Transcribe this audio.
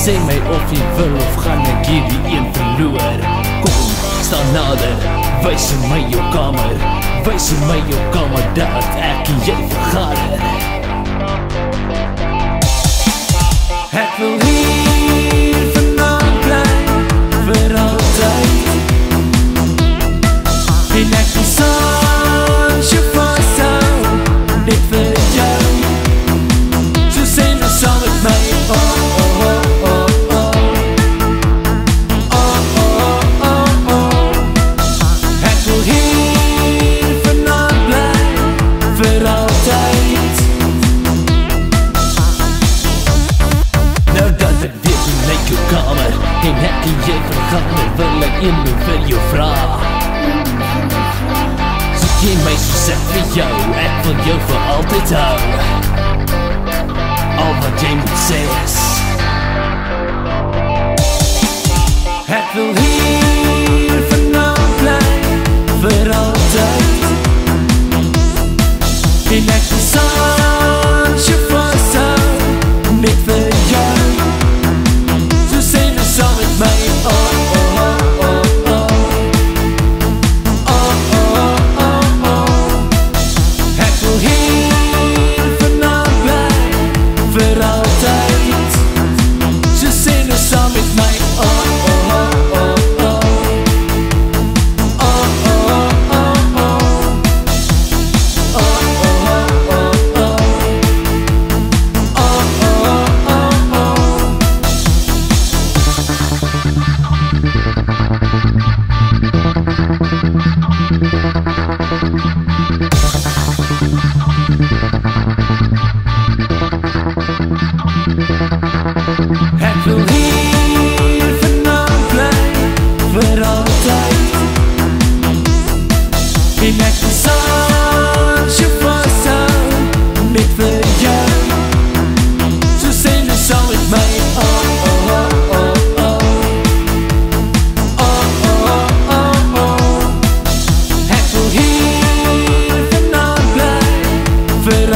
Sê my of jy wil of gaan ek hierdie een verloor. Kom, staan nader, wys my jou kamer. Wys my jou kamer dat ek en jy vergader. Ek wil hier vandaan bly vir altyd. En ek wil soms jou vasthou, net vir jou. So sê nou saam met my, oh, oh, oh, oh, oh. Oh, oh, oh, oh. Ek wil hier vandaan bly vir altyd. Nou dat ek weer lyk jou kamer en ek en jy vergader, wil ek een ding vir jou vraag. Soek jy my soos ek vir jou, ek wil jou vir altyd hou. Al wat jy moet sê is, ek wil hier vandaan bly vir altyd. En ek wil soms jou vashou, net vir jou. So sê nou saam met my, oh, oh, oh, oh, oh. Oh, oh, oh, oh. Ek wil hier vandaan bly vir altyd. So sê nou saam met my, oh, oh, oh, oh, oh. Oh, oh, oh, oh. Oh, oh, oh, oh. Oh, oh, oh, oh. Ek wil hier vandaan bly vir altyd. En ek wil soms jou vashou, net vir jou. So sê nou saam met my, oh, oh, oh, oh, oh. Oh, oh, oh, oh. Ek wil hier vandaan bly vir